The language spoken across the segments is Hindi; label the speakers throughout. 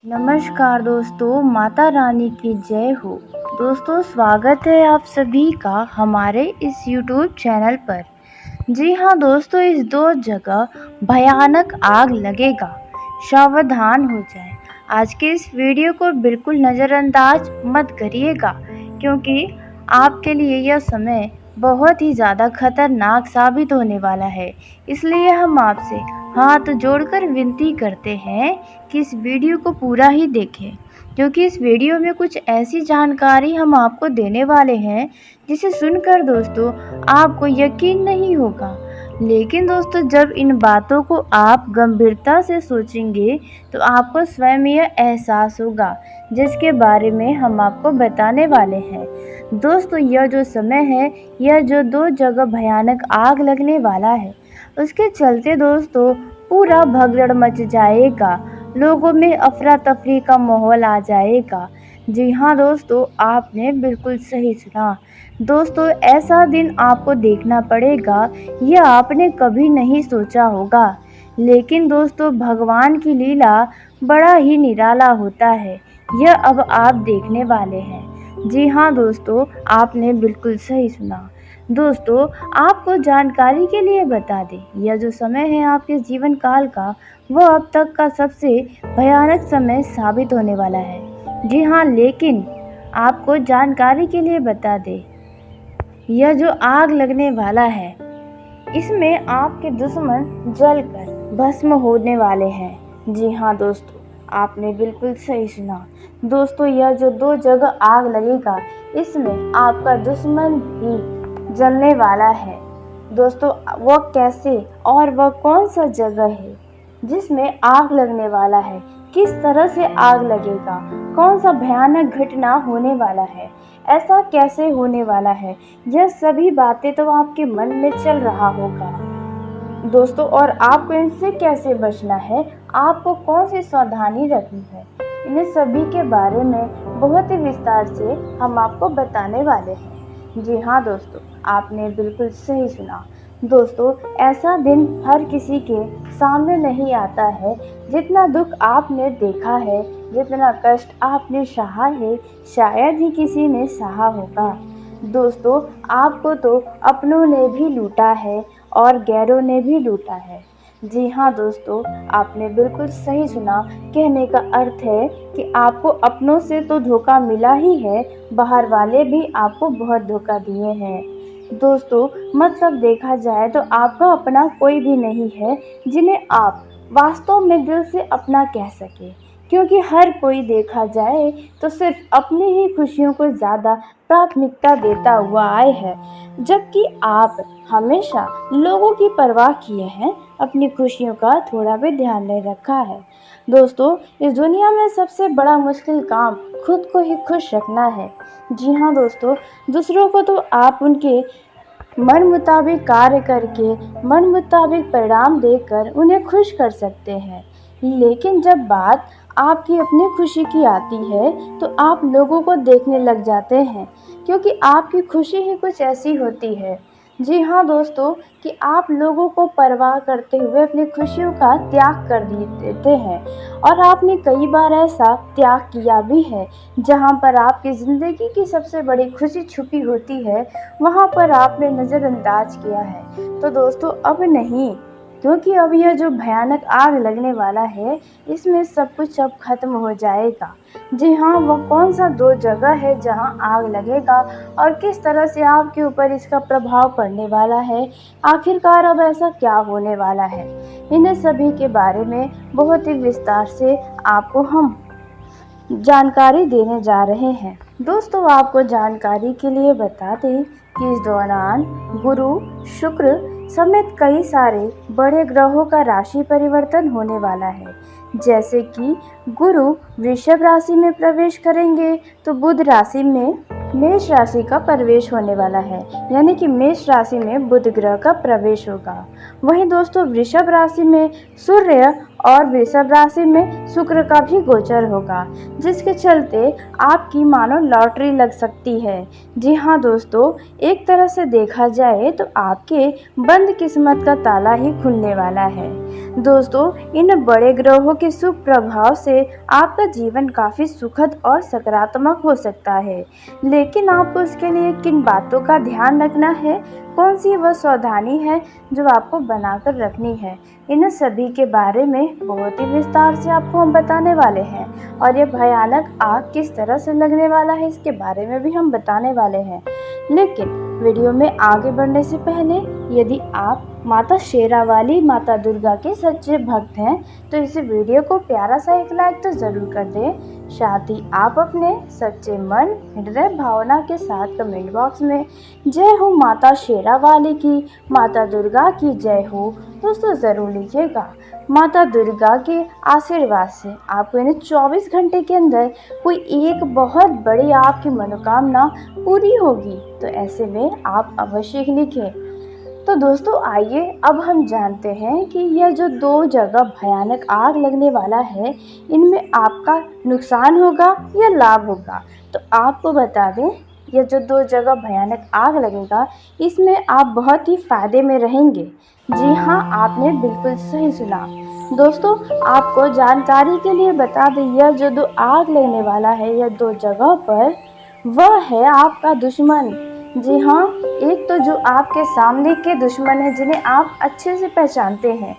Speaker 1: नमस्कार दोस्तों, माता रानी की जय हो। दोस्तों, स्वागत है आप सभी का हमारे इस YouTube चैनल पर। जी हाँ दोस्तों, इस 2 जगह भयानक आग लगेगा, सावधान हो जाएं। आज के इस वीडियो को बिल्कुल नज़रअंदाज मत करिएगा, क्योंकि आपके लिए यह समय बहुत ही ज़्यादा खतरनाक साबित होने वाला है। इसलिए हम आपसे हाथ जोड़कर विनती करते हैं कि इस वीडियो को पूरा ही देखें, क्योंकि इस वीडियो में कुछ ऐसी जानकारी हम आपको देने वाले हैं जिसे सुनकर दोस्तों आपको यकीन नहीं होगा। लेकिन दोस्तों, जब इन बातों को आप गंभीरता से सोचेंगे तो आपको स्वयं यह एहसास होगा जिसके बारे में हम आपको बताने वाले हैं। दोस्तों, यह जो समय है, यह जो 2 जगह भयानक आग लगने वाला है, उसके चलते दोस्तों पूरा भगदड़ मच जाएगा, लोगों में अफरा तफरी का माहौल आ जाएगा। जी हाँ दोस्तों, आपने बिल्कुल सही सुना। दोस्तों, ऐसा दिन आपको देखना पड़ेगा, यह आपने कभी नहीं सोचा होगा। लेकिन दोस्तों, भगवान की लीला बड़ा ही निराला होता है, यह अब आप देखने वाले हैं। जी हाँ दोस्तों, आपने बिल्कुल सही सुना। दोस्तों, आपको जानकारी के लिए बता दें, यह जो समय है आपके जीवन काल का, वो अब तक का सबसे भयानक समय साबित होने वाला है। जी हाँ, लेकिन आपको जानकारी के लिए बता दें, यह जो आग लगने वाला है, इसमें आपके दुश्मन जलकर भस्म होने वाले हैं। जी हाँ दोस्तों, आपने बिल्कुल सही सुना। दोस्तों, यह जो 2 जगह आग लगेगा, इसमें आपका दुश्मन भी जलने वाला है। दोस्तों, वह कैसे और वह कौन सा जगह है जिसमें आग लगने वाला है, किस तरह से आग लगेगा, कौन सा भयानक घटना होने वाला है, ऐसा कैसे होने वाला है, यह सभी बातें तो आपके मन में चल रहा होगा दोस्तों। और आपको इनसे कैसे बचना है, आपको कौन सी सावधानी रखनी है, इन्हें सभी के बारे में बहुत ही विस्तार से हम आपको बताने वाले हैं। जी हाँ दोस्तों, आपने बिल्कुल सही सुना। दोस्तों, ऐसा दिन हर किसी के सामने नहीं आता है। जितना दुख आपने देखा है, जितना कष्ट आपने सहा है, शायद ही किसी ने सहा होगा। दोस्तों, आपको तो अपनों ने भी लूटा है और गैरों ने भी लूटा है। जी हाँ दोस्तों, आपने बिल्कुल सही सुना। कहने का अर्थ है कि आपको अपनों से तो धोखा मिला ही है, बाहर वाले भी आपको बहुत धोखा दिए हैं। दोस्तों, मतलब देखा जाए तो आपका अपना कोई भी नहीं है जिन्हें आप वास्तव में दिल से अपना कह सके, क्योंकि हर कोई देखा जाए तो सिर्फ अपनी ही खुशियों को ज़्यादा प्राथमिकता देता हुआ आए है, जबकि आप हमेशा लोगों की परवाह किए हैं, अपनी खुशियों का थोड़ा भी ध्यान नहीं रखा है। दोस्तों, इस दुनिया में सबसे बड़ा मुश्किल काम खुद को ही खुश रखना है। जी हाँ दोस्तों, दूसरों को तो आप उनके मन मुताबिक कार्य करके, मन मुताबिक परिणाम देकर उन्हें खुश कर सकते हैं, लेकिन जब बात आपकी अपनी खुशी की आती है तो आप लोगों को देखने लग जाते हैं, क्योंकि आपकी खुशी ही कुछ ऐसी होती है। जी हाँ दोस्तों, कि आप लोगों को परवाह करते हुए अपनी खुशियों का त्याग कर देते हैं, और आपने कई बार ऐसा त्याग किया भी है। जहाँ पर आपकी ज़िंदगी की सबसे बड़ी खुशी छुपी होती है, वहाँ पर आपने नज़रअंदाज किया है। तो दोस्तों, अब नहीं, क्योंकि अब यह जो भयानक आग लगने वाला है, इसमें सब कुछ अब खत्म हो जाएगा। जी हाँ, वह कौन सा 2 जगह है जहाँ आग लगेगा और किस तरह से आपके ऊपर इसका प्रभाव पड़ने वाला है, आखिरकार अब ऐसा क्या होने वाला है, इन्हें सभी के बारे में बहुत ही विस्तार से आपको हम जानकारी देने जा रहे हैं। दोस्तों, आपको जानकारी के लिए बता दें कि इस दौरान गुरु, शुक्र समेत कई सारे बड़े ग्रहों का राशि परिवर्तन होने वाला है। जैसे कि गुरु वृषभ राशि में प्रवेश करेंगे तो बुध राशि में मेष राशि का प्रवेश होने वाला है, यानी कि मेष राशि में बुध ग्रह का प्रवेश होगा। वहीं दोस्तों, वृषभ राशि में सूर्य और वृषभ राशि में शुक्र का भी गोचर होगा, जिसके चलते आपकी मानो लॉटरी लग सकती है। जी हाँ दोस्तों, एक तरह से देखा जाए तो आपके बंद किस्मत का ताला ही खुलने वाला है। दोस्तों, इन बड़े ग्रहों के शुभ प्रभाव से आपका जीवन काफ़ी सुखद और सकारात्मक हो सकता है, लेकिन आपको इसके लिए किन बातों का ध्यान रखना है, कौन सी वह सावधानी है जो आपको बनाकर रखनी है, इन सभी के बारे में बहुत ही विस्तार से आपको हम बताने वाले हैं। और ये भयानक आग किस तरह से लगने वाला है, इसके बारे में भी हम बताने वाले हैं। लेकिन वीडियो में आगे बढ़ने से पहले यदि आप माता शेरावाली माता दुर्गा के सच्चे भक्त हैं तो इस वीडियो को प्यारा सा एक लाइक तो ज़रूर कर दें। साथ ही आप अपने सच्चे मन हृदय भावना के साथ कमेंट बॉक्स में जय हो माता शेरावाली की, माता दुर्गा की जय हो दोस्तों ज़रूर लिखिएगा। माता दुर्गा के आशीर्वाद से आपको इन 24 घंटे के अंदर कोई एक बहुत बड़ी आपकी मनोकामना पूरी होगी, तो ऐसे में आप अवश्य लिखें। तो दोस्तों आइए अब हम जानते हैं कि यह जो दो जगह भयानक आग लगने वाला है, इनमें आपका नुकसान होगा या लाभ होगा। तो आपको बता दें, यह जो दो जगह भयानक आग लगेगा, इसमें आप बहुत ही फायदे में रहेंगे। जी हाँ, आपने बिल्कुल सही सुना। दोस्तों, आपको जानकारी के लिए बता दें, यह जो दो आग लगने वाला है, यह दो जगह पर, वह है आपका दुश्मन। जी हाँ, एक तो जो आपके सामने के दुश्मन है, जिन्हें आप अच्छे से पहचानते हैं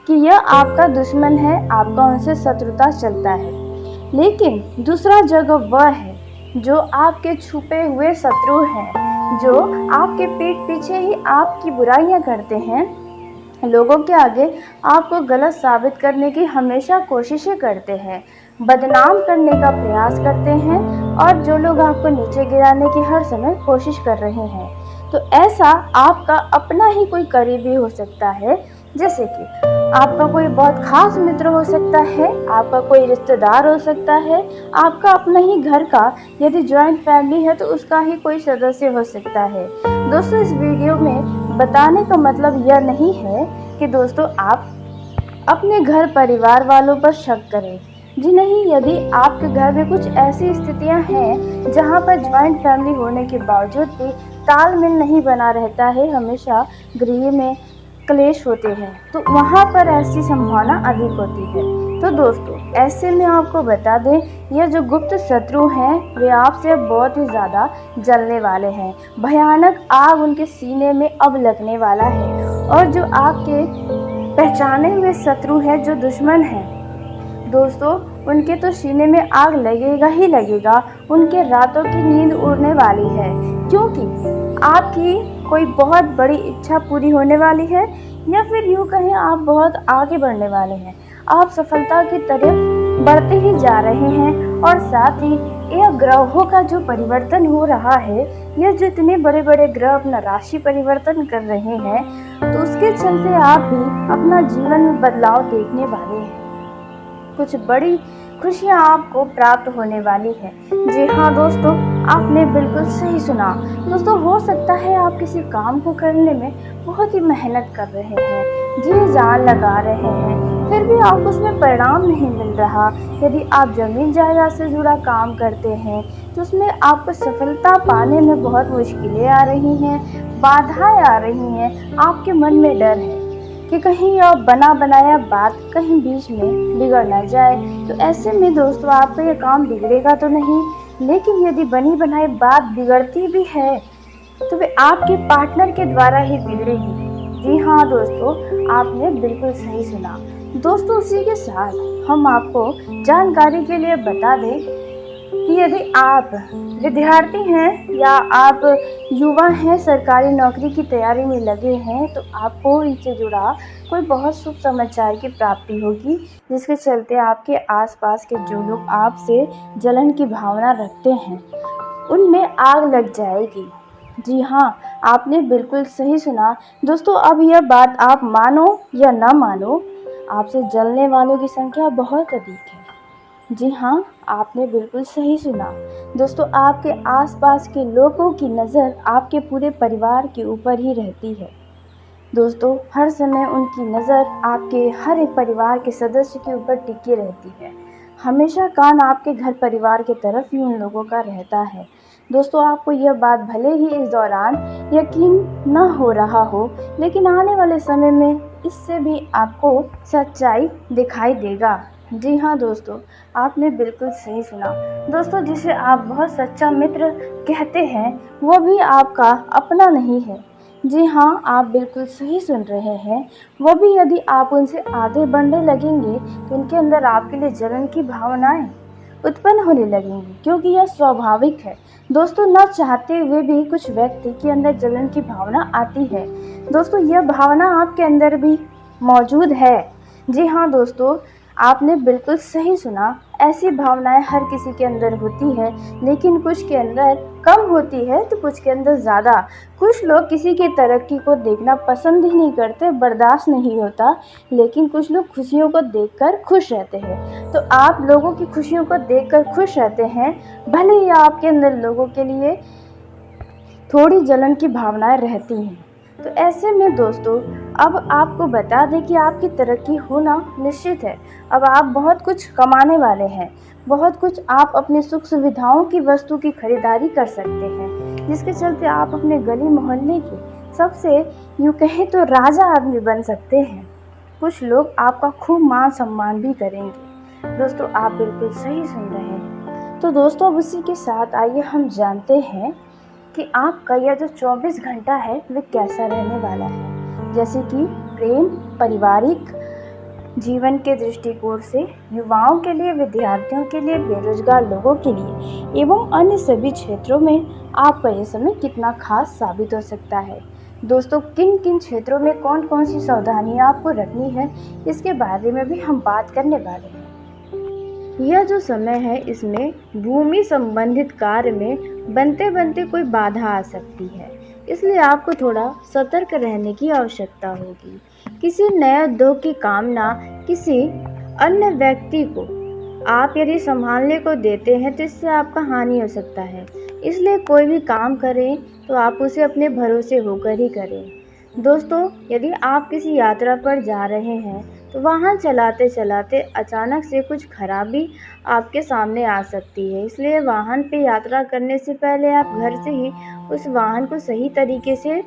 Speaker 1: कि यह आपका दुश्मन है, आपका उनसे शत्रुता चलता है। लेकिन दूसरा जगह वह है जो आपके छुपे हुए शत्रु हैं, जो आपके पीठ पीछे ही आपकी बुराइयां करते हैं, लोगों के आगे आपको गलत साबित करने की हमेशा कोशिशें करते हैं, बदनाम करने का प्रयास करते हैं और जो लोग आपको नीचे गिराने की हर समय कोशिश कर रहे हैं। तो ऐसा आपका अपना ही कोई करीबी हो सकता है, जैसे कि आपका कोई बहुत खास मित्र हो सकता है, आपका कोई रिश्तेदार हो सकता है, आपका अपना ही घर का यदि जॉइंट फैमिली है तो उसका ही कोई सदस्य हो सकता है। दोस्तों, इस वीडियो में बताने का मतलब यह नहीं है कि दोस्तों आप अपने घर परिवार वालों पर शक करें। जी नहीं, यदि आपके घर में कुछ ऐसी स्थितियां हैं जहां पर ज्वाइंट फैमिली होने के बावजूद भी तालमेल नहीं बना रहता है, हमेशा गृह में क्लेश होते हैं, तो वहां पर ऐसी संभावना अधिक होती है। तो दोस्तों, ऐसे में आपको बता दें, यह जो गुप्त शत्रु हैं वे आपसे बहुत ही ज़्यादा जलने वाले हैं। भयानक आग उनके सीने में अब लगने वाला है। और जो आपके पहचाने हुए शत्रु हैं, जो दुश्मन हैं दोस्तों, उनके तो सीने में आग लगेगा ही लगेगा, उनके रातों की नींद उड़ने वाली है, क्योंकि आपकी कोई बहुत बड़ी इच्छा पूरी होने वाली है, या फिर यूँ कहें आप बहुत आगे बढ़ने वाले हैं। आप सफलता की तरफ बढ़ते ही जा रहे हैं। और साथ ही यह ग्रहों का जो परिवर्तन हो रहा है, यह जो इतने बड़े बड़े ग्रह अपना राशि परिवर्तन कर रहे हैं, तो उसके चलते आप भी अपना जीवन में बदलाव देखने वाले हैं। कुछ बड़ी खुशियां आपको प्राप्त होने वाली है। जी हाँ दोस्तों, आपने बिल्कुल सही सुना। दोस्तों, हो सकता है आप किसी काम को करने में बहुत ही मेहनत कर रहे हैं, जी जान लगा रहे हैं, फिर भी आपको उसमें परिणाम नहीं मिल रहा। यदि आप जमीन जायदाद से जुड़ा काम करते हैं तो उसमें आपको सफलता पाने में बहुत मुश्किलें आ रही हैं, बाधाएं आ रही हैं, आपके मन में डर है कि कहीं और बना बनाया बात कहीं बीच में बिगड़ ना जाए। तो ऐसे में दोस्तों, आपका ये काम बिगड़ेगा तो नहीं, लेकिन यदि बनी बनाई बात बिगड़ती भी है तो वे आपके पार्टनर के द्वारा ही बिगड़ेगी। जी हाँ दोस्तों, आपने बिल्कुल सही सुना। दोस्तों, उसी के साथ हम आपको जानकारी के लिए बता दें कि यदि आप विद्यार्थी हैं या आप युवा हैं, सरकारी नौकरी की तैयारी में लगे हैं, तो आपको इनसे जुड़ा कोई बहुत शुभ समाचार की प्राप्ति होगी, जिसके चलते आपके आसपास के जो लोग आपसे जलन की भावना रखते हैं, उनमें आग लग जाएगी। जी हाँ, आपने बिल्कुल सही सुना। दोस्तों, अब यह बात आप मानो या ना मानो, आपसे जलने वालों की संख्या बहुत अधिक है। जी हाँ, आपने बिल्कुल सही सुना। दोस्तों, आपके आसपास के लोगों की नज़र आपके पूरे परिवार के ऊपर ही रहती है। दोस्तों हर समय उनकी नज़र आपके हर एक परिवार के सदस्य के ऊपर टिकी रहती है। हमेशा कान आपके घर परिवार की तरफ ही उन लोगों का रहता है। दोस्तों आपको यह बात भले ही इस दौरान यकीन न हो रहा हो, लेकिन आने वाले समय में इससे भी आपको सच्चाई दिखाई देगा। जी हाँ दोस्तों, आपने बिल्कुल सही सुना। दोस्तों जिसे आप बहुत सच्चा मित्र कहते हैं, वो भी आपका अपना नहीं है। जी हाँ, आप बिल्कुल सही सुन रहे हैं। वो भी यदि आप उनसे आगे बढ़ने लगेंगे तो उनके अंदर आपके लिए जलन की भावनाएं उत्पन्न होने लगेंगी, क्योंकि यह स्वाभाविक है। दोस्तों न चाहते हुए भी कुछ व्यक्ति के अंदर जलन की भावना आती है। दोस्तों यह भावना आपके अंदर भी मौजूद है। जी हाँ दोस्तों, आपने बिल्कुल सही सुना। ऐसी भावनाएं हर किसी के अंदर होती है, लेकिन कुछ के अंदर कम होती है तो कुछ के अंदर ज़्यादा। कुछ लोग किसी की तरक्की को देखना पसंद ही नहीं करते, बर्दाश्त नहीं होता, लेकिन कुछ लोग खुशियों को देखकर खुश रहते हैं। तो आप लोगों की खुशियों को देखकर खुश रहते हैं, भले ही आपके अंदर लोगों के लिए थोड़ी जलन की भावनाएं रहती हैं। तो ऐसे में दोस्तों अब आपको बता दें कि आपकी तरक्की होना निश्चित है। अब आप बहुत कुछ कमाने वाले हैं, बहुत कुछ आप अपनी सुख सुविधाओं की वस्तु की खरीदारी कर सकते हैं, जिसके चलते आप अपने गली मोहल्ले के सबसे यूँ कहें तो राजा आदमी बन सकते हैं। कुछ लोग आपका खूब मान सम्मान भी करेंगे। दोस्तों आप बिल्कुल सही सुन रहे हैं। तो दोस्तों अब उसी के साथ आइए हम जानते हैं कि आपका यह जो 24 घंटा है वह कैसा रहने वाला है। जैसे कि प्रेम, पारिवारिक जीवन के दृष्टिकोण से, युवाओं के लिए, विद्यार्थियों के लिए, बेरोजगार लोगों के लिए एवं अन्य सभी क्षेत्रों में आपका यह समय कितना खास साबित हो सकता है। दोस्तों किन किन क्षेत्रों में कौन कौन सी सावधानियां आपको रखनी है, इसके बारे में भी हम बात करने वाले हैं। यह जो समय है इसमें भूमि संबंधित कार्य में बनते बनते कोई बाधा आ सकती है, इसलिए आपको थोड़ा सतर्क रहने की आवश्यकता होगी। किसी नए उद्योग की कामना किसी अन्य व्यक्ति को आप यदि संभालने को देते हैं तो इससे आपका हानि हो सकता है, इसलिए कोई भी काम करें तो आप उसे अपने भरोसे होकर ही करें। दोस्तों यदि आप किसी यात्रा पर जा रहे हैं तो वाहन चलाते चलाते अचानक से कुछ खराबी आपके सामने आ सकती है, इसलिए वाहन पे यात्रा करने से पहले आप घर से ही उस वाहन को सही तरीके से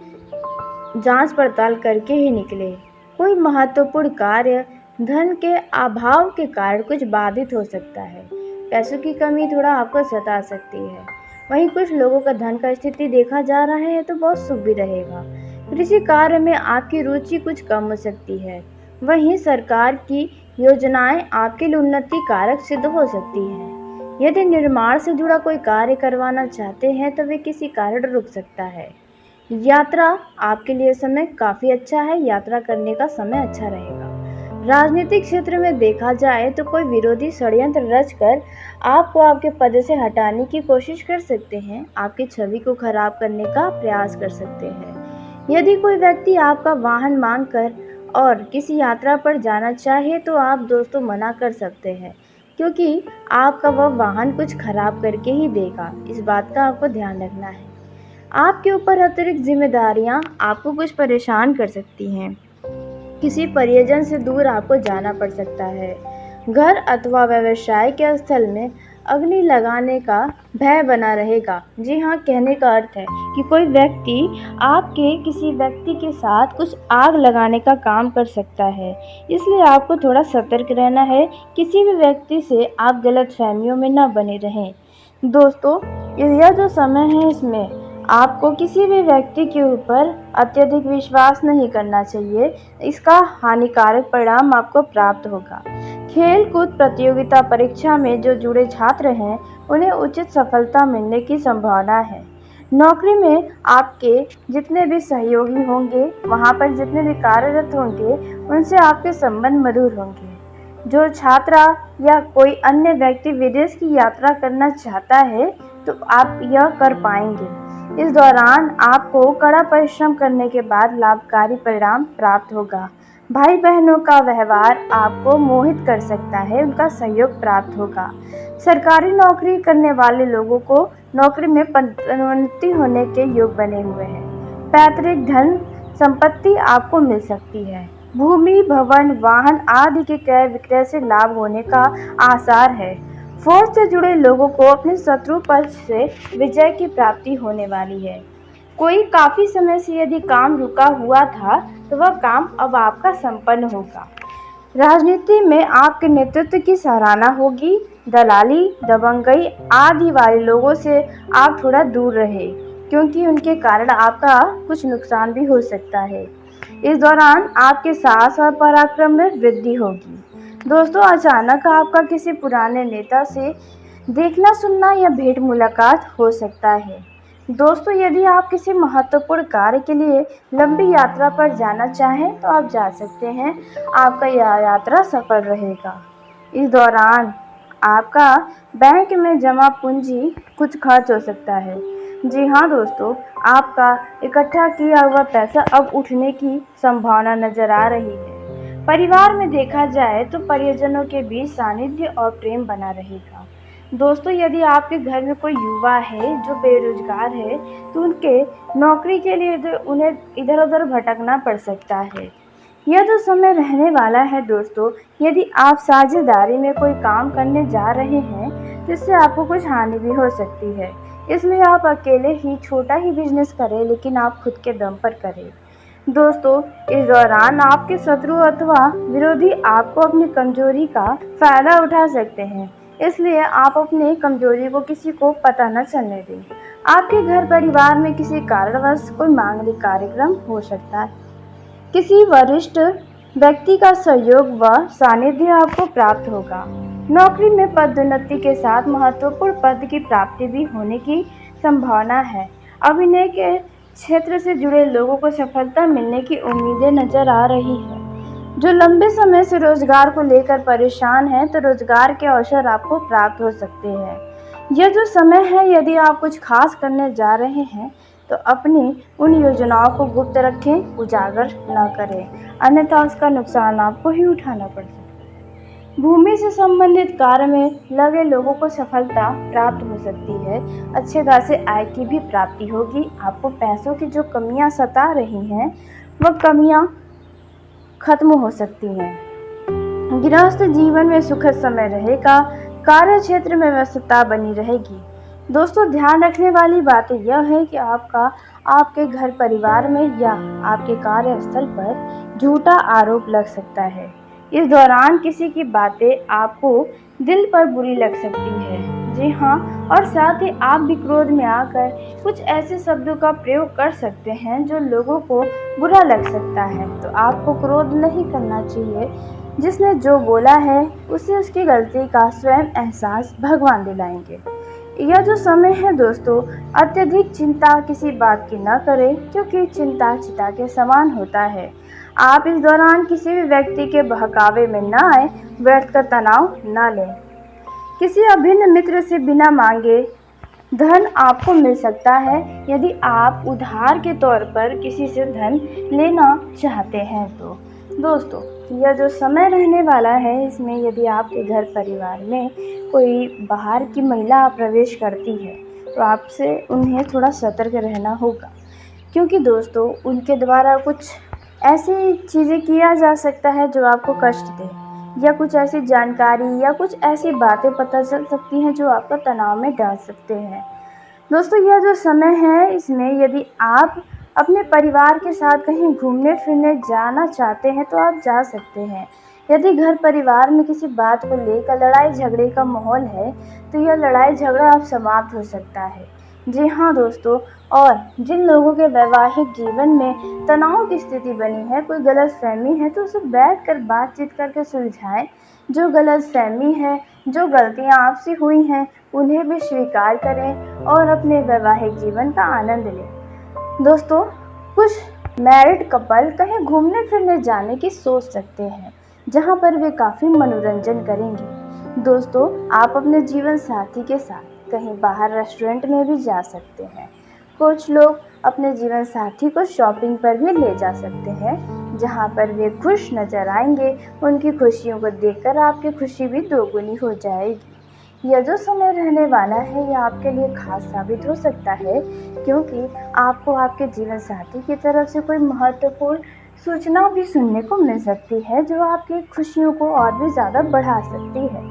Speaker 1: जांच पड़ताल करके ही निकलें। कोई महत्वपूर्ण कार्य धन के अभाव के कारण कुछ बाधित हो सकता है, पैसों की कमी थोड़ा आपको सता सकती है। वहीं कुछ लोगों का धन का स्थिति देखा जा रहा है तो बहुत शुभ भी रहेगा। कृषि कार्य में आपकी रुचि कुछ कम हो सकती है। वहीं सरकार की योजनाएं आपके लिए उन्नति कारक सिद्ध हो सकती हैं। यदि निर्माण से जुड़ा कोई कार्य करवाना चाहते हैं तो वे किसी कारण रुक सकता है। यात्रा आपके लिए समय काफ़ी अच्छा है, यात्रा करने का समय अच्छा रहेगा। राजनीतिक क्षेत्र में देखा जाए तो कोई विरोधी षड्यंत्र रचकर आपको आपके पद से हटाने की कोशिश कर सकते हैं, आपकी छवि को खराब करने का प्रयास कर सकते हैं। यदि कोई व्यक्ति आपका वाहन मांगकर और किसी यात्रा पर जाना चाहे तो आप दोस्तों मना कर सकते हैं, क्योंकि आपका वह वाहन कुछ खराब करके ही देगा। इस बात का आपको ध्यान रखना है। आपके ऊपर अतिरिक्त जिम्मेदारियां आपको कुछ परेशान कर सकती हैं। किसी परियोजना से दूर आपको जाना पड़ सकता है। घर अथवा व्यवसाय के स्थल में अग्नि लगाने का भय बना रहेगा। जी हाँ, कहने का अर्थ है कि कोई व्यक्ति आपके किसी व्यक्ति के साथ कुछ आग लगाने का काम कर सकता है, इसलिए आपको थोड़ा सतर्क रहना है। किसी भी व्यक्ति से आप गलतफहमियों में न बने रहें। दोस्तों यह जो समय है इसमें आपको किसी भी व्यक्ति के ऊपर अत्यधिक विश्वास नहीं करना चाहिए, इसका हानिकारक परिणाम आपको प्राप्त होगा। खेल कूद प्रतियोगिता परीक्षा में जो जुड़े छात्र हैं उन्हें उचित सफलता मिलने की संभावना है। नौकरी में आपके जितने भी सहयोगी होंगे, वहाँ पर जितने भी कार्यरत होंगे, उनसे आपके संबंध मधुर होंगे। जो छात्रा या कोई अन्य व्यक्ति विदेश की यात्रा करना चाहता है तो आप यह कर पाएंगे। इस दौरान आपको कड़ा परिश्रम करने के बाद लाभकारी परिणाम प्राप्त होगा। भाई बहनों का व्यवहार आपको मोहित कर सकता है, उनका सहयोग प्राप्त होगा। सरकारी नौकरी करने वाले लोगों को नौकरी में पदोन्नति होने के योग बने हुए हैं। पैतृक धन संपत्ति आपको मिल सकती है। भूमि, भवन, वाहन आदि के क्रय विक्रय से लाभ होने का आसार है। फौज से जुड़े लोगों को अपने शत्रु पक्ष से विजय की प्राप्ति होने वाली है। कोई काफी समय से यदि काम रुका हुआ था तो वह काम अब आपका संपन्न होगा। राजनीति में आपके नेतृत्व की सराहना होगी। दलाली, दबंगई आदि वाले लोगों से आप थोड़ा दूर रहे, क्योंकि उनके कारण आपका कुछ नुकसान भी हो सकता है। इस दौरान आपके साहस और पराक्रम में वृद्धि होगी। दोस्तों, अचानक आपका किसी पुराने नेता से देखना सुनना या भेंट मुलाकात हो सकता है। दोस्तों, यदि आप किसी महत्वपूर्ण कार्य के लिए लंबी यात्रा पर जाना चाहें तो आप जा सकते हैं। आपका यह यात्रा सफल रहेगा। इस दौरान आपका बैंक में जमा पूंजी कुछ खर्च हो सकता है। जी हाँ दोस्तों, आपका इकट्ठा किया हुआ पैसा अब उठने की संभावना नजर आ रही है। परिवार में देखा जाए तो परिजनों के बीच सानिध्य और प्रेम बना रहेगा। दोस्तों, यदि आपके घर में कोई युवा है जो बेरोजगार है तो उनके नौकरी के लिए उन्हें इधर उधर भटकना पड़ सकता है। यह जो समय रहने वाला है दोस्तों, यदि आप साझेदारी में कोई काम करने जा रहे हैं तो इससे आपको कुछ हानि भी हो सकती है। इसलिए आप अकेले ही छोटा ही बिजनेस करें, लेकिन आप खुद के दम पर करें। दोस्तों, इस दौरान आपके शत्रु अथवा विरोधी आपको अपनी कमजोरी का फायदा उठा सकते हैं, इसलिए आप अपनी कमजोरी को किसी को पता न चलने दें। आपके घर परिवार में किसी कारणवश कोई मांगलिक कार्यक्रम हो सकता है। किसी वरिष्ठ व्यक्ति का सहयोग व सानिध्य आपको प्राप्त होगा। नौकरी में पदोन्नति के साथ महत्वपूर्ण पद की प्राप्ति भी होने की संभावना है। अभिनय के क्षेत्र से जुड़े लोगों को सफलता मिलने की उम्मीदें नजर आ रही है। जो लंबे समय से रोजगार को लेकर परेशान हैं तो रोजगार के अवसर आपको प्राप्त हो सकते हैं। यह जो समय है, यदि आप कुछ खास करने जा रहे हैं तो अपनी उन योजनाओं को गुप्त रखें, उजागर न करें, अन्यथा उसका नुकसान आपको ही उठाना पड़ सकता है। भूमि से संबंधित कार्य में लगे लोगों को सफलता प्राप्त हो सकती है। अच्छे खासे आय की भी प्राप्ति होगी। आपको पैसों की जो कमियां सता रही हैं वह कमियां खत्म हो सकती हैं। गृहस्थ जीवन में सुखद समय रहेगा। कार्य क्षेत्र में व्यस्तता बनी रहेगी। दोस्तों, ध्यान रखने वाली बात यह है कि आपके घर परिवार में या आपके कार्यस्थल पर झूठा आरोप लग सकता है। इस दौरान किसी की बातें आपको दिल पर बुरी लग सकती है। जी हाँ, और साथ ही आप भी क्रोध में आकर कुछ ऐसे शब्दों का प्रयोग कर सकते हैं जो लोगों को बुरा लग सकता है। तो आपको क्रोध नहीं करना चाहिए। जिसने जो बोला है उसे उसकी गलती का स्वयं एहसास भगवान दिलाएंगे। यह जो समय है दोस्तों, अत्यधिक चिंता किसी बात की न करें, क्योंकि चिंता चिता के समान होता है। आप इस दौरान किसी भी व्यक्ति के बहकावे में न आए, व्यर्थ का तनाव न लें। किसी अभिन्न मित्र से बिना मांगे धन आपको मिल सकता है। यदि आप उधार के तौर पर किसी से धन लेना चाहते हैं तो दोस्तों, यह जो समय रहने वाला है इसमें यदि आपके घर परिवार में कोई बाहर की महिला प्रवेश करती है तो आपसे उन्हें थोड़ा सतर्क रहना होगा, क्योंकि दोस्तों उनके द्वारा कुछ ऐसी चीज़ें किया जा सकता है जो आपको कष्ट दे, या कुछ ऐसी जानकारी या कुछ ऐसी बातें पता चल सकती हैं जो आपको तनाव में डाल सकते हैं। दोस्तों, यह जो समय है इसमें यदि आप अपने परिवार के साथ कहीं घूमने फिरने जाना चाहते हैं तो आप जा सकते हैं। यदि घर परिवार में किसी बात को लेकर लड़ाई झगड़े का माहौल है तो यह लड़ाई झगड़ा अब समाप्त हो सकता है। जी हाँ दोस्तों, और जिन लोगों के वैवाहिक जीवन में तनाव की स्थिति बनी है, कोई गलतफहमी है, तो उसे बैठकर बातचीत करके सुलझाएं। जो गलतफहमी है, जो गलतियाँ आपसे हुई हैं उन्हें भी स्वीकार करें और अपने वैवाहिक जीवन का आनंद लें। दोस्तों, कुछ मैरिड कपल कहीं घूमने फिरने जाने की सोच सकते हैं, जहां पर वे काफ़ी मनोरंजन करेंगे। दोस्तों, आप अपने जीवन साथी के साथ कहीं बाहर रेस्टोरेंट में भी जा सकते हैं। कुछ लोग अपने जीवन साथी को शॉपिंग पर भी ले जा सकते हैं, जहां पर वे खुश नजर आएंगे। उनकी खुशियों को देखकर आपकी खुशी भी दोगुनी हो जाएगी। यह जो समय रहने वाला है यह आपके लिए खास साबित हो सकता है, क्योंकि आपको आपके जीवन साथी की तरफ से कोई महत्वपूर्ण सूचना भी सुनने को मिल सकती है जो आपकी खुशियों को और भी ज़्यादा बढ़ा सकती है।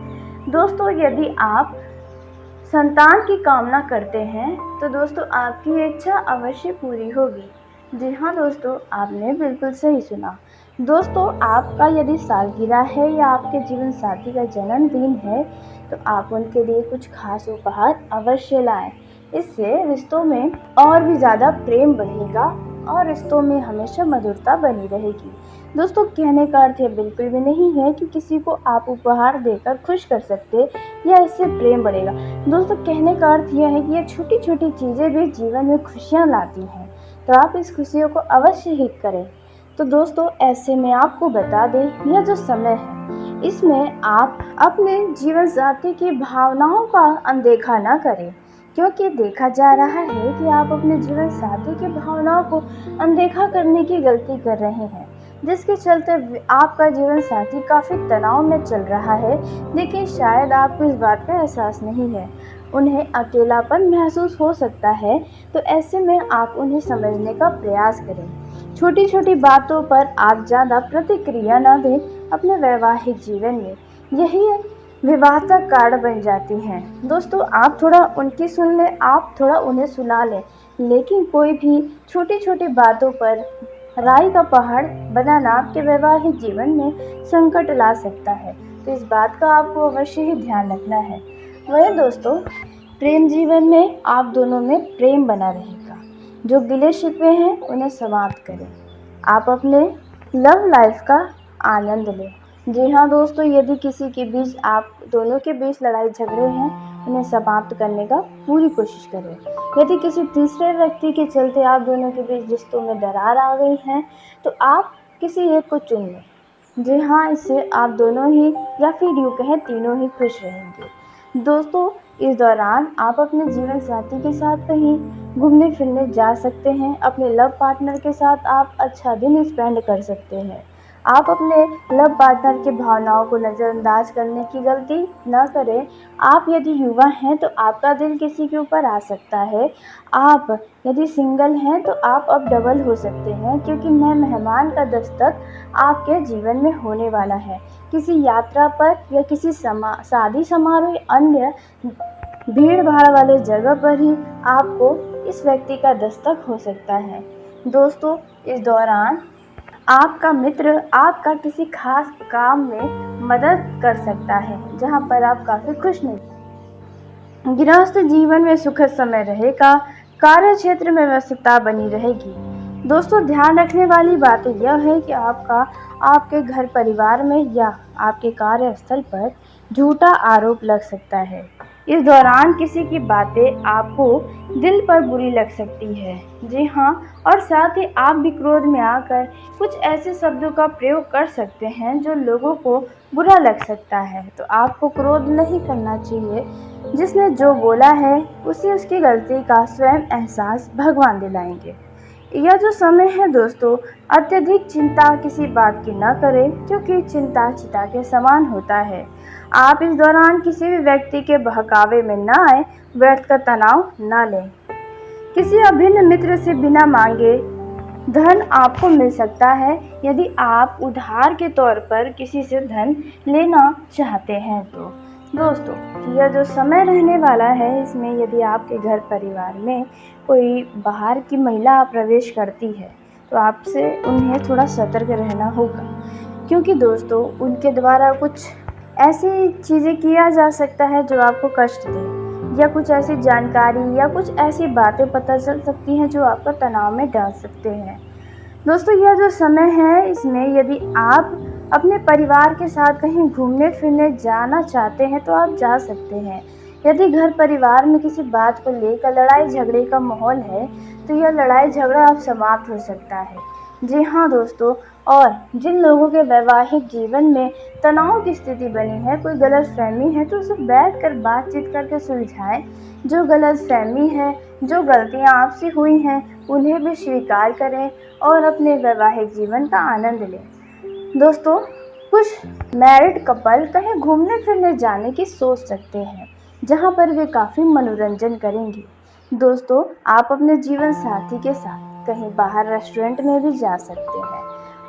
Speaker 1: दोस्तों, यदि आप संतान की कामना करते हैं तो दोस्तों आपकी इच्छा अवश्य पूरी होगी। जी हाँ दोस्तों, आपने बिल्कुल सही सुना। दोस्तों, आपका यदि सालगिरह है या आपके जीवन साथी का जन्मदिन है तो आप उनके लिए कुछ खास उपहार अवश्य लाएं। इससे रिश्तों में और भी ज़्यादा प्रेम बढ़ेगा और रिश्तों में हमेशा मधुरता बनी रहेगी। दोस्तों, कहने का अर्थ यह बिल्कुल भी नहीं है कि किसी को आप उपहार देकर खुश कर सकते या इससे प्रेम बढ़ेगा। दोस्तों, कहने का अर्थ यह है कि ये छोटी छोटी चीज़ें भी जीवन में खुशियाँ लाती हैं, तो आप इस खुशियों को अवश्य ही करें। तो दोस्तों, ऐसे में आपको बता दें, यह जो समय है इसमें आप अपने जीवन साथी की भावनाओं का अनदेखा ना करें, क्योंकि देखा जा रहा है कि आप अपने जीवन साथी की भावनाओं को अनदेखा करने की गलती कर रहे हैं, जिसके चलते आपका जीवन साथी काफ़ी तनाव में चल रहा है, लेकिन शायद आपको इस बात का एहसास नहीं है। उन्हें अकेलापन महसूस हो सकता है, तो ऐसे में आप उन्हें समझने का प्रयास करें। छोटी छोटी बातों पर आप ज़्यादा प्रतिक्रिया न दें। अपने वैवाहिक जीवन में यही विवाह का कारण बन जाती हैं। दोस्तों, आप थोड़ा उनकी सुन लें, आप थोड़ा उन्हें सुना लें, लेकिन कोई भी छोटी छोटी बातों पर राई का पहाड़ बनाना आपके वैवाहिक जीवन में संकट ला सकता है, तो इस बात का आपको अवश्य ही ध्यान रखना है। वही दोस्तों, प्रेम जीवन में आप दोनों में प्रेम बना रहेगा। जो गिले शिकवे हैं उन्हें समाप्त करें। आप अपने लव लाइफ का आनंद लें। जी हाँ दोस्तों, यदि किसी के बीच आप दोनों के बीच लड़ाई झगड़े हैं, उन्हें समाप्त करने का पूरी कोशिश करें। यदि किसी तीसरे व्यक्ति के चलते आप दोनों के बीच रिश्तों में दरार आ गई है तो आप किसी एक को चुन लें। जी हाँ, इससे आप दोनों ही या फिर यूँ कहें तीनों ही खुश रहेंगे। दोस्तों, इस दौरान आप अपने जीवन साथी के साथ कहीं घूमने फिरने जा सकते हैं। अपने लव पार्टनर के साथ आप अच्छा दिन स्पेंड कर सकते हैं। आप अपने लव पार्टनर की भावनाओं को नज़रअंदाज करने की गलती न करें। आप यदि युवा हैं तो आपका दिल किसी के ऊपर आ सकता है। आप यदि सिंगल हैं तो आप अब डबल हो सकते हैं, क्योंकि नए मेहमान का दस्तक आपके जीवन में होने वाला है। किसी यात्रा पर या किसी शादी समारोह या अन्य भीड़ भाड़ वाले जगह पर ही आपको इस व्यक्ति का दस्तक हो सकता है। दोस्तों, इस दौरान आपका मित्र आपका किसी खास काम में मदद कर सकता है, जहां पर आप काफ़ी खुश नहीं। गृहस्थ जीवन में सुखद समय रहेगा। कार्य क्षेत्र में व्यस्तता बनी रहेगी। दोस्तों, ध्यान रखने वाली बात यह है कि आपके घर परिवार में या आपके कार्यस्थल पर झूठा आरोप लग सकता है। इस दौरान किसी की बातें आपको दिल पर बुरी लग सकती है। जी हाँ, और साथ ही आप भी क्रोध में आकर कुछ ऐसे शब्दों का प्रयोग कर सकते हैं जो लोगों को बुरा लग सकता है। तो आपको क्रोध नहीं करना चाहिए। जिसने जो बोला है उसे उसकी गलती का स्वयं एहसास भगवान दिलाएंगे। यह जो समय है दोस्तों, अत्यधिक चिंता किसी बात की न करें, क्योंकि चिंता चिता के समान होता है। आप इस दौरान किसी भी व्यक्ति के बहकावे में न आए, व्यर्थ का तनाव न लें। किसी अभिन्न मित्र से बिना मांगे धन आपको मिल सकता है। यदि आप उधार के तौर पर किसी से धन लेना चाहते हैं तो दोस्तों, यह जो समय रहने वाला है इसमें यदि आपके घर परिवार में कोई बाहर की महिला प्रवेश करती है तो आपसे उन्हें थोड़ा सतर्क रहना होगा, क्योंकि दोस्तों उनके द्वारा कुछ ऐसी चीज़ें किया जा सकता है जो आपको कष्ट दे, या कुछ ऐसी जानकारी या कुछ ऐसी बातें पता चल सकती हैं जो आपको तनाव में डाल सकते हैं। दोस्तों, यह जो समय है इसमें यदि आप अपने परिवार के साथ कहीं घूमने फिरने जाना चाहते हैं तो आप जा सकते हैं। यदि घर परिवार में किसी बात को लेकर लड़ाई झगड़े का माहौल है तो यह लड़ाई झगड़ा अब समाप्त हो सकता है। जी हाँ दोस्तों, और जिन लोगों के वैवाहिक जीवन में तनाव की स्थिति बनी है, कोई गलतफहमी है, तो उसे बैठकर बातचीत करके सुलझाएं। जो गलतफहमी है, जो गलतियां आपसे हुई हैं, उन्हें भी स्वीकार करें और अपने वैवाहिक जीवन का आनंद लें। दोस्तों, कुछ मैरिड कपल कहीं घूमने फिरने जाने की सोच सकते हैं। जहाँ पर वे काफ़ी मनोरंजन करेंगे। दोस्तों, आप अपने जीवन साथी के साथ कहीं बाहर रेस्टोरेंट में भी जा सकते हैं।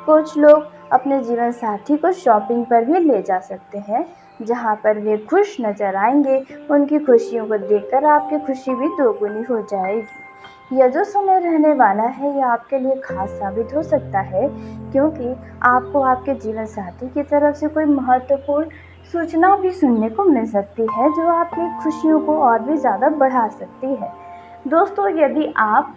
Speaker 1: कुछ लोग अपने जीवन साथी को शॉपिंग पर भी ले जा सकते हैं, जहाँ पर वे खुश नजर आएंगे। उनकी खुशियों को देखकर आपकी खुशी भी दोगुनी हो जाएगी। यह जो समय रहने वाला है, यह आपके लिए खास साबित हो सकता है, क्योंकि आपको आपके जीवन साथी की तरफ से कोई महत्वपूर्ण सूचना भी सुनने को मिल सकती है, जो आपकी खुशियों को और भी ज़्यादा बढ़ा सकती है। दोस्तों, यदि आप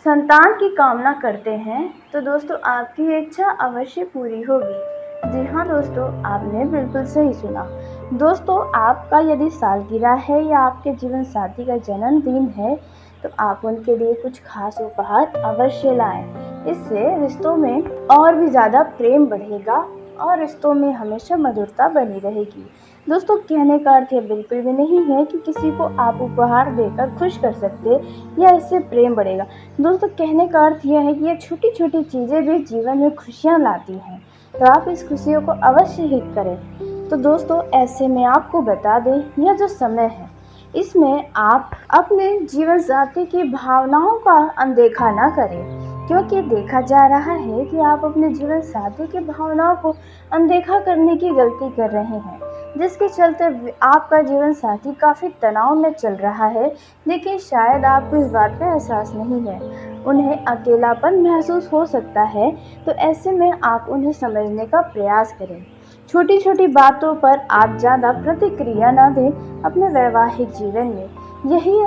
Speaker 1: संतान की कामना करते हैं तो दोस्तों आपकी इच्छा अवश्य पूरी होगी। जी हाँ दोस्तों, आपने बिल्कुल सही सुना। दोस्तों, आपका यदि सालगिरह है या आपके जीवन साथी का जन्मदिन है तो आप उनके लिए कुछ खास उपहार अवश्य लाएं। इससे रिश्तों में और भी ज़्यादा प्रेम बढ़ेगा और रिश्तों में हमेशा मधुरता बनी रहेगी। दोस्तों, कहने का अर्थ यह बिल्कुल भी नहीं है कि किसी को आप उपहार देकर खुश कर सकते या इससे प्रेम बढ़ेगा। दोस्तों, कहने का अर्थ यह है कि ये छोटी छोटी चीज़ें भी जीवन में खुशियाँ लाती हैं, तो आप इस खुशियों को अवश्य हित करें। तो दोस्तों, ऐसे में आपको बता दें, यह जो समय है इसमें आप अपने जीवन साथी की भावनाओं का अनदेखा ना करें, क्योंकि देखा जा रहा है कि आप अपने जीवन साथी की भावनाओं को अनदेखा करने की गलती कर रहे हैं, जिसके चलते आपका जीवन साथी काफ़ी तनाव में चल रहा है। लेकिन शायद आपको इस बात का एहसास नहीं है, उन्हें अकेलापन महसूस हो सकता है। तो ऐसे में आप उन्हें समझने का प्रयास करें। छोटी छोटी बातों पर आप ज़्यादा प्रतिक्रिया न दें अपने वैवाहिक जीवन में, यही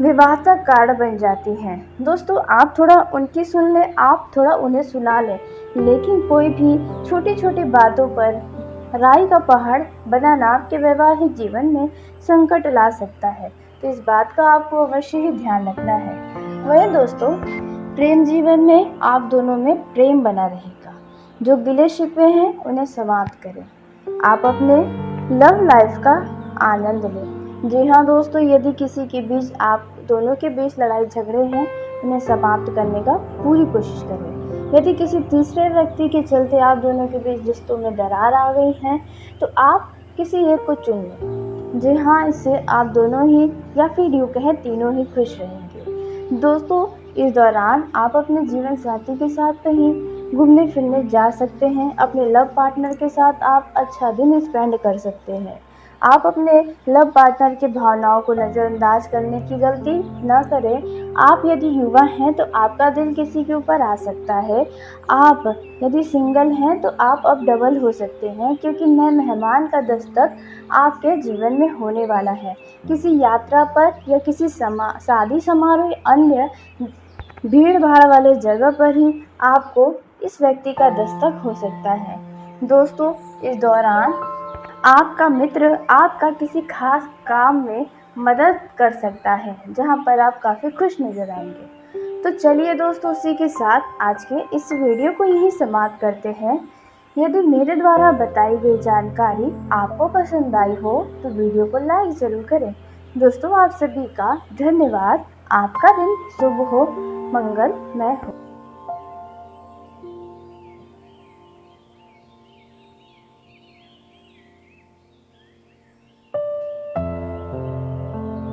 Speaker 1: विवाह का कारण बन जाती हैं। दोस्तों, आप थोड़ा उनकी सुन लें, आप थोड़ा उन्हें सुना लें, लेकिन कोई भी छोटी छोटी बातों पर राई का पहाड़ बनाना आपके वैवाहिक जीवन में संकट ला सकता है। तो इस बात का आपको अवश्य ही ध्यान रखना है। वहीं दोस्तों, प्रेम जीवन में आप दोनों में प्रेम बना रहेगा। जो गिले शिकवे हैं उन्हें समाप्त करें। आप अपने लव लाइफ का आनंद लें। जी हाँ दोस्तों, यदि किसी के बीच आप दोनों के बीच लड़ाई झगड़े हैं, उन्हें समाप्त करने का पूरी कोशिश करें। यदि किसी तीसरे व्यक्ति के चलते आप दोनों के बीच रिश्तों में दरार आ गई है, तो आप किसी एक को चुन लें। जी हाँ, इससे आप दोनों ही या फिर यूँ कहें तीनों ही खुश रहेंगे। दोस्तों, इस दौरान आप अपने जीवन साथी के साथ कहीं घूमने फिरने जा सकते हैं। अपने लव पार्टनर के साथ आप अच्छा दिन स्पेंड कर सकते हैं। आप अपने लव पार्टनर की भावनाओं को नज़रअंदाज करने की गलती न करें। आप यदि युवा हैं तो आपका दिल किसी के ऊपर आ सकता है। आप यदि सिंगल हैं तो आप अब डबल हो सकते हैं, क्योंकि नए मेहमान का दस्तक आपके जीवन में होने वाला है। किसी यात्रा पर या किसी शादी समारोह या अन्य भीड़ भाड़ वाले जगह पर ही आपको इस व्यक्ति का दस्तक हो सकता है। दोस्तों, इस दौरान आपका मित्र आपका किसी खास काम में मदद कर सकता है, जहां पर आप काफ़ी खुश नज़र आएंगे। तो चलिए दोस्तों, उसी के साथ आज के इस वीडियो को यहीं समाप्त करते हैं। यदि मेरे द्वारा बताई गई जानकारी आपको पसंद आई हो तो वीडियो को लाइक ज़रूर करें। दोस्तों, आप सभी का धन्यवाद। आपका दिन शुभ हो, मंगलमय हो।